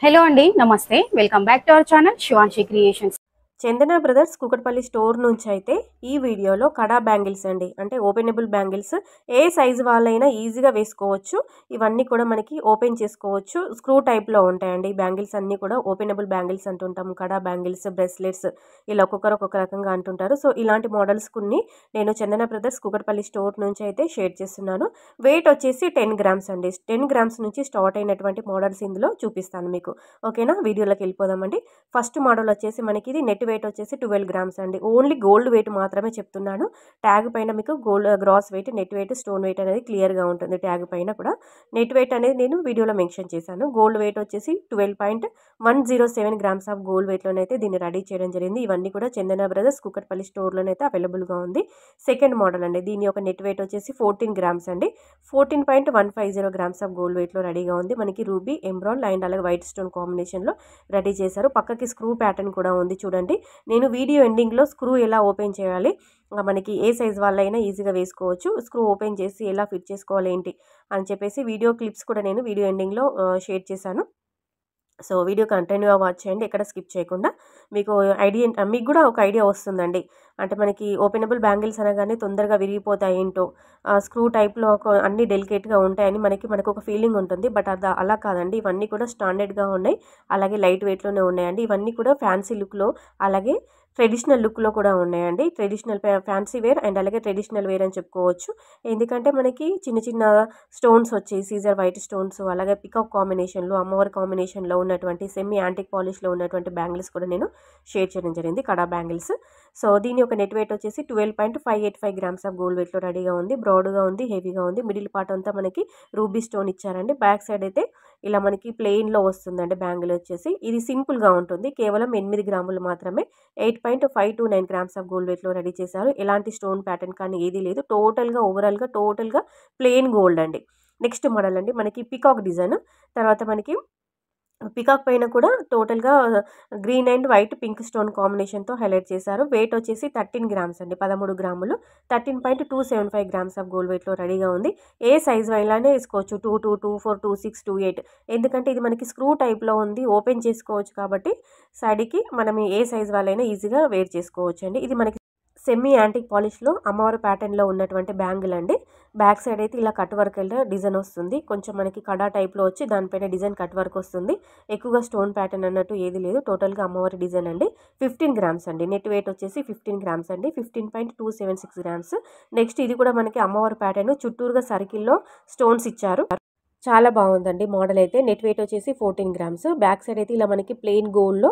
Hello అండి, నమస్తే. Welcome back to our channel Shivanshi creations. Chandana brothers Kukatpally store నుంచి అయితే ఈ వీడియోలో కడా బ్యాంగిల్స్ అండి, అంటే ఓపెనబుల్ బ్యాంగిల్స్ ఏ సైజు వాళ్ళైనా ఈజీగా వేసుకోవచ్చు. ఇవన్నీ కూడా మనకి ఓపెన్ చేసుకోవచ్చు, స్క్రూ టైప్లో ఉంటాయండి. ఈ బ్యాంగిల్స్ అన్నీ కూడా ఓపెనబుల్ బ్యాంగిల్స్ అంటుంటాము. కడా బ్యాంగిల్స్, బ్రెస్లెట్స్ ఇలా ఒక్కొక్కరు ఒక్కొక్క రకంగా అంటుంటారు. సో ఇలాంటి మోడల్స్ కొన్ని నేను చందన బ్రదర్స్ కూకట్పల్లి స్టోర్ నుంచి అయితే షేర్ చేస్తున్నాను. వెయిట్ వచ్చేసి 10 గ్రామ్స్ అండి. 10 గ్రామ్స్ నుంచి స్టార్ట్ అయినటువంటి మోడల్స్ ఇందులో చూపిస్తాను మీకు. ఓకేనా, వీడియోలోకి వెళ్ళిపోదామండి. ఫస్ట్ మోడల్ వచ్చేసి మనకి ఇది నెట్ వెయిట్ వచ్చేసి 12 గ్రామ్స్ అండి. ఓన్లీ గోల్డ్ వెయిట్ మాత్రమే చెప్తున్నాను. ట్యాగ్ పైన మీకు gold gross weight, net weight, stone weight అనేది క్లియర్గా ఉంటుంది. ట్యాగ్ పైన కూడా నెట్ వెయిట్ అనేది నేను వీడియోలో మెన్షన్ చేశాను. గోల్డ్ వెయిట్ వచ్చేసి 12.107 గ్రామ్స్ ఆఫ్ గోల్డ్ వెయిట్లోనైతే దీన్ని రెడీ చేయడం జరిగింది. ఇవన్నీ కూడా చందన బ్రదర్స్ కూకట్పల్లి స్టోర్లోనైతే అవైలబుల్గా ఉంది. సెకండ్ మోడల్ అండి, దీని యొక్క నెట్ వెయిట్ వచ్చేసి 14 గ్రామ్స్ అండి. 14.150 గ్రామ్స్ ఆఫ్ గోల్డ్ వెయిట్లో రెడీగా ఉంది. మనకి రూబీ, ఎమ్రాల్డ్ అండ్ అలాగే వైట్ స్టోన్ కాంబినేషన్లో రెడీ చేశారు. పక్కకి స్క్రూ ప్యాటర్న్ కూడా ఉంది చూడండి. నేను వీడియో ఎండింగ్లో స్క్రూ ఎలా ఓపెన్ చేయాలి, మనకి ఏ సైజ్ వాళ్ళైనా ఈజీగా వేసుకోవచ్చు, స్క్రూ ఓపెన్ చేసి ఎలా ఫిట్ చేసుకోవాలి ఏంటి అని చెప్పేసి వీడియో క్లిప్స్ కూడా నేను వీడియో ఎండింగ్లో షేర్ చేశాను. సో వీడియో కంటిన్యూగా వాచ్ చేయండి, ఎక్కడ స్కిప్ చేయకుండా. మీకు మీకు కూడా ఒక ఐడియా వస్తుందండి. అంటే మనకి ఓపెనబుల్ బ్యాంగిల్స్ అనగానే తొందరగా విరిగిపోతాయి ఏంటో, స్క్రూ టైప్లో అన్ని డెలికేట్గా ఉంటాయని మనకు ఒక ఫీలింగ్ ఉంటుంది. బట్ అలా కాదండి, ఇవన్నీ కూడా స్టాండర్డ్గా ఉన్నాయి, అలాగే లైట్ వెయిట్లోనే ఉన్నాయండి. ఇవన్నీ కూడా ఫ్యాన్సీ లుక్లో అలాగే ట్రెడిషనల్ లుక్లో కూడా ఉన్నాయండి. ట్రెడిషనల్ ఫ్యాన్సీ వేర్ అండ్ అలాగే ట్రెడిషనల్ వేర్ అని చెప్పుకోవచ్చు. ఎందుకంటే మనకి చిన్న చిన్న స్టోన్స్ వచ్చి సీజర్ వైట్ స్టోన్స్, అలాగే పికాక్ కాంబినేషన్లో, అమ్మవారి కాంబినేషన్లో ఉన్నటువంటి సెమీ యాంటిక్ పాలిష్లో ఉన్నటువంటి బ్యాంగిల్స్ కూడా నేను షేర్ చేయడం జరిగింది, కడా బ్యాంగిల్స్. సో దీని యొక్క నెట్ వెయిట్ వచ్చేసి 12.585 గ్రామ్స్ ఆఫ్ గోల్డ్ వెయిట్లో రెడీగా ఉంది. బ్రాడ్గా ఉంది, హెవీగా ఉంది. మిడిల్ పార్ట్ అంతా మనకి రూబీ స్టోన్ ఇచ్చారండి. బ్యాక్ సైడ్ అయితే ఇలా మనకి ప్లెయిన్లో వస్తుందండి బ్యాంగిల్ వచ్చేసి. ఇది సింపుల్గా ఉంటుంది, కేవలం 8 గ్రాములు మాత్రమే. 8.529 గ్రామ్స్ ఆఫ్ గోల్డ్ వెయిట్లో రెడీ చేశారు. ఎలాంటి స్టోన్ ప్యాటర్న్ కానీ ఏది లేదు, టోటల్గా ప్లెయిన్ గోల్డ్ అండి. నెక్స్ట్ మోడల్ అండి, మనకి పికాక్ డిజైన్. తర్వాత మనకి పికాక్ పైన కూడా టోటల్గా green and white pink stone కాంబినేషన్తో హైలైట్ చేశారు. వెయిట్ వచ్చేసి 13 గ్రామ్స్ అండి, 13 గ్రాములు. 13.275 గ్రామ్స్ ఆఫ్ గోల్డ్ వెయిట్లో రెడీగా ఉంది. ఏ సైజ్ అయిలానే వేసుకోవచ్చు, 22, 24, 26, 28. ఎందుకంటే ఇది మనకి స్క్రూ టైప్లో ఉంది, ఓపెన్ చేసుకోవచ్చు కాబట్టి సైడ్కి మనం ఏ సైజ్ వాళ్ళైనా ఈజీగా వేర్ చేసుకోవచ్చు అండి. ఇది మనకి సెమీ యాంటిక్ పాలిష్లో అమ్మవారి ప్యాటర్న్లో ఉన్నటువంటి బ్యాంగిల్ అండి. బ్యాక్ సైడ్ అయితే ఇలా కట్ వర్క్ డిజైన్ వస్తుంది. కొంచెం మనకి కడా టైప్లో వచ్చి దానిపైన డిజైన్ కట్ వర్క్ వస్తుంది. ఎక్కువగా స్టోన్ ప్యాటర్న్ అన్నట్టు ఏది లేదు, టోటల్గా అమ్మవారి డిజైన్ అండి. 15 గ్రామ్స్ అండి. నెట్ వెయిట్ వచ్చేసి 15 గ్రామ్స్ అండి. 15.276 గ్రామ్స్. నెక్స్ట్ ఇది కూడా మనకి అమ్మవారి ప్యాటర్న్, చుట్టూరుగా సర్కిల్లో స్టోన్స్ ఇచ్చారు. చాలా బాగుందండి మోడల్ అయితే. నెట్ వెయిట్ వచ్చేసి 14 గ్రామ్స్. బ్యాక్ సైడ్ అయితే ఇలా మనకి ప్లెయిన్ గోల్డ్లో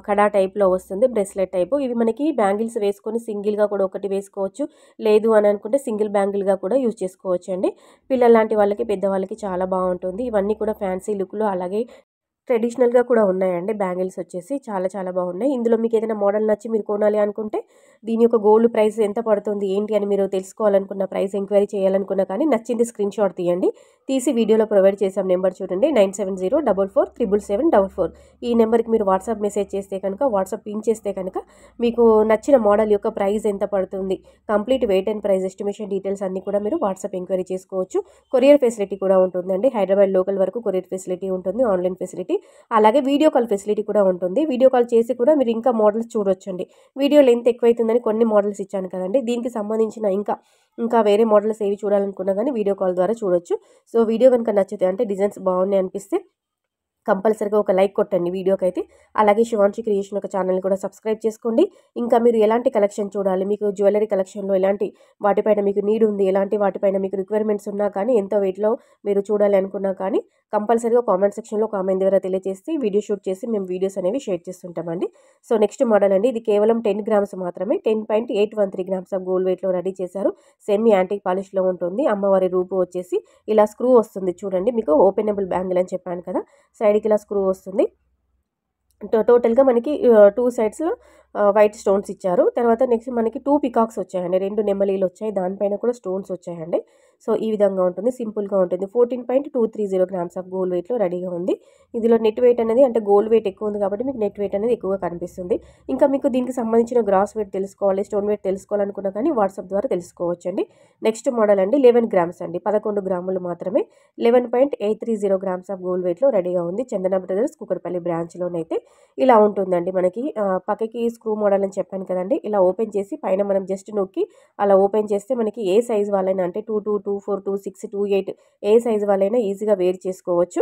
కడా టైప్లో వస్తుంది, బ్రెస్లెట్ టైపు. ఇవి మనకి బ్యాంగిల్స్ వేసుకొని సింగిల్గా కూడా ఒకటి వేసుకోవచ్చు, లేదు అని అనుకుంటే సింగిల్ బ్యాంగిల్గా కూడా యూజ్ చేసుకోవచ్చు అండి. పిల్లల లాంటి వాళ్ళకి, పెద్దవాళ్ళకి చాలా బాగుంటుంది. ఇవన్నీ కూడా ఫ్యాన్సీ లుక్లో అలాగే ట్రెడిషనల్గా కూడా ఉన్నాయండి. బ్యాంగిల్స్ వచ్చేసి చాలా బాగున్నాయి. ఇందులో మీకు ఏదైనా మోడల్ నచ్చి మీరు కొనాలి అనుకుంటే దీని యొక్క గోల్డ్ ప్రైస్ ఎంత పడుతుంది ఏంటి అని మీరు తెలుసుకోవాలనుకున్న, ప్రైస్ ఎంక్వైరీ చేయాలనుకున్నా కానీ నచ్చింది స్క్రీన్ షాట్ తీయండి. తీసి వీడియోలో ప్రొవైడ్ చేసాం నెంబర్ చూడండి, 9704477744. ఈ నెంబర్కి మీరు వాట్సాప్ మెసేజ్ చేస్తే కనుక, వాట్సాప్ పిన్ చేస్తే కనుక మీకు నచ్చిన మోడల్ యొక్క ప్రైస్ ఎంత పడుతుంది, complete wait and price estimation details అన్నీ కూడా మీరు వాట్సాప్ ఎంక్వైరీ చేసుకోవచ్చు. కొరియర్ ఫెసిలిటీ కూడా ఉంటుందండి. హైదరాబాద్ లోకల్ వరకు కొరియర్ ఫెసిలిటీ ఉంటుంది, ఆన్లైన్ ఫెసిలిటీ, అలాగే వీడియో కాల్ ఫెసిలిటీ కూడా ఉంటుంది. వీడియో కాల్ చేసి కూడా మీరు ఇంకా మోడల్స్ చూడొచ్చండి. వీడియో లెంత్ ఎక్కువైతుందని కొన్ని మోడల్స్ ఇచ్చాను కదండి, దీనికి సంబంధించిన ఇంకా వేరే మోడల్స్ ఏవి చూడాలనుకున్నా కానీ వీడియో కాల్ ద్వారా చూడొచ్చు. సో వీడియో కనుక నచ్చితే, అంటే డిజైన్స్ బాగున్నాయి అనిపిస్తే కంపల్సరీగా ఒక లైక్ కొట్టండి వీడియోకి అయితే. అలాగే శివాంశి క్రియేషన్ ఒక ఛానల్ని కూడా సబ్స్క్రైబ్ చేసుకోండి. ఇంకా మీరు ఎలాంటి కలెక్షన్ చూడాలి, మీకు జ్యువెలరీ కలెక్షన్లో ఎలాంటి వాటిపైన మీకు నీడ్ ఉంది, ఎలాంటి వాటిపైన మీకు రిక్వైర్మెంట్స్ ఉన్నా కానీ, ఎంత వెయిట్లో మీరు చూడాలి అనుకున్నా కానీ కంపల్సరీగా కామెంట్ సెక్షన్లో కామెంట్ ద్వారా తెలియజేసి వీడియో షూట్ చేసి మేము వీడియోస్ అనేవి షేర్ చేస్తుంటామండి. సో నెక్స్ట్ మోడల్ అండి, ఇది కేవలం 10 గ్రామ్స్ మాత్రమే. 10.813 గ్రామ్స్ ఆఫ్ గోల్డ్ వెయిట్లో రెడీ చేశారు. సెమీ యాంటిక్ పాలిష్లో ఉంటుంది. అమ్మవారి రూపు వచ్చేసి ఇలా స్క్రూ వస్తుంది చూడండి. మీకు ఓపెనబుల్ బ్యాంగిల్ అని చెప్పాను కదా, సైడ్కి ఇలా స్క్రూ వస్తుంది. టోటల్గా మనకి 2 సైడ్స్లో వైట్ స్టోన్స్ ఇచ్చారు. తర్వాత నెక్స్ట్ మనకి 2 పికాక్స్ వచ్చాయండి, 2 నెమలీలు వచ్చాయి, దానిపైన కూడా స్టోన్స్ వచ్చాయండి. సో ఈ విధంగా ఉంటుంది, సింపుల్గా ఉంటుంది. 14.230 గ్రామ్స్ ఆఫ్ గోల్డ్ వెయిట్లో రెడీగా ఉంది. ఇందులో నెట్ వెయిట్ అనేది అంటే గోల్డ్ వెయిట్ ఎక్కువ ఉంది కాబట్టి మీకు నెట్ వెయిట్ అనేది ఎక్కువగా కనిపిస్తుంది. ఇంకా మీకు దీనికి సంబంధించిన గ్రాస్ వెయిట్ తెలుసుకోవాలి, స్టోన్ వెయిట్ తెలుసుకోవాలనుకున్నా కానీ వాట్సాప్ ద్వారా తెలుసుకోవచ్చండి. నెక్స్ట్ మోడల్ అండి 11 గ్రామ్స్ అండి, 11 గ్రాములు మాత్రమే. 11.830 గ్రామ్స్ ఆఫ్ గోల్డ్ వెయిట్లో రెడీగా ఉంది. చందన బ్రదర్స్ కూకట్పల్లి బ్రాంచ్లోనైతే ఇలా ఉంటుందండి. మనకి పక్కకి స్క్రూ మోడల్ అని చెప్పాను కదండి, ఇలా ఓపెన్ చేసి పైన మనం జస్ట్ నొక్కి అలా ఓపెన్ చేస్తే మనకి ఏ సైజ్ వాళ్ళైనా అంటే 22, 24, 26, 28 ఏ సైజు వాళ్ళైనా ఈజీగా వేర్ చేసుకోవచ్చు.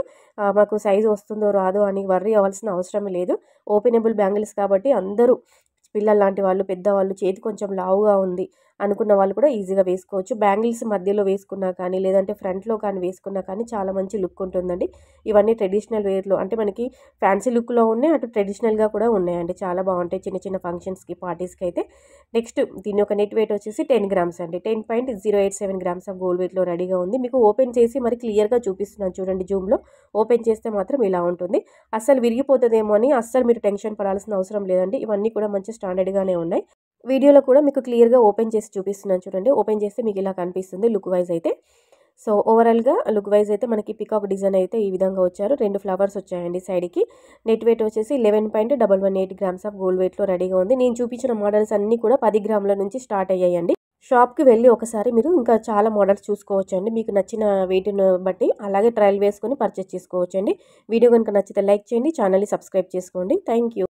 మాకు సైజు వస్తుందో రాదో అని వర్రీ అవ్వాల్సిన అవసరం లేదు. ఓపెనబుల్ బ్యాంగిల్స్ కాబట్టి అందరూ పిల్లలు లాంటి వాళ్ళు, పెద్దవాళ్ళు, చేతి కొంచెం లావుగా ఉంది అనుకున్న వాళ్ళు కూడా ఈజీగా వేసుకోవచ్చు. బ్యాంగిల్స్ మధ్యలో వేసుకున్నా కానీ లేదంటే ఫ్రంట్లో కానీ వేసుకున్నా కానీ చాలా మంచి లుక్ ఉంటుందండి. ఇవన్నీ ట్రెడిషనల్ వేర్లో అంటే మనకి ఫ్యాన్సీ లుక్లో ఉన్నాయి, అటు ట్రెడిషనల్గా కూడా ఉన్నాయండి. చాలా బాగుంటాయి చిన్న చిన్న ఫంక్షన్స్కి, పార్టీస్కి అయితే. నెక్స్ట్ దీని యొక్క నెట్ వెయిట్ వచ్చేసి 10 గ్రామ్స్ అండి. 10.087 గ్రామ్స్ ఆఫ్ గోల్డ్ వెయిట్లో రెడీగా ఉంది. మీకు ఓపెన్ చేసి మరి క్లియర్గా చూపిస్తున్నాను చూడండి జూమ్లో. ఓపెన్ చేస్తే మాత్రం ఇలా ఉంటుంది. అస్సలు విరిగిపోతుందేమో అని అస్సలు మీరు టెన్షన్ పడాల్సిన అవసరం లేదండి. ఇవన్నీ కూడా మంచి స్టాండర్డ్గానే ఉన్నాయి. వీడియోలో కూడా మీకు క్లియర్గా ఓపెన్ చేసి చూపిస్తున్నాను చూడండి. ఓపెన్ చేస్తే మీకు ఇలా కనిపిస్తుంది లుక్ వైజ్ అయితే. సో ఓవరాల్గా లుక్ వైజ్ అయితే మనకి పికాక్ డిజైన్ అయితే ఈ విధంగా వచ్చారు. 2 ఫ్లవర్స్ వచ్చాయండి సైడ్కి. నెట్ వెయిట్ వచ్చేసి 11.118 గ్రామ్స్ ఆఫ్ గోల్డ్ వెయిట్లో రెడీగా ఉంది. నేను చూపించిన మోడల్స్ అన్నీ కూడా 10 గ్రాముల నుంచి స్టార్ట్ అయ్యాయండి. షాప్కి వెళ్ళి ఒకసారి మీరు ఇంకా చాలా మోడల్స్ చూసుకోవచ్చండి, మీకు నచ్చిన వెయిట్ను బట్టి. అలాగే ట్రయల్ వేసుకొని పర్చేస్ చేసుకోవచ్చండి. వీడియో కనుక నచ్చితే లైక్ చేయండి, ఛానల్ని సబ్స్క్రైబ్ చేసుకోండి. Thank you.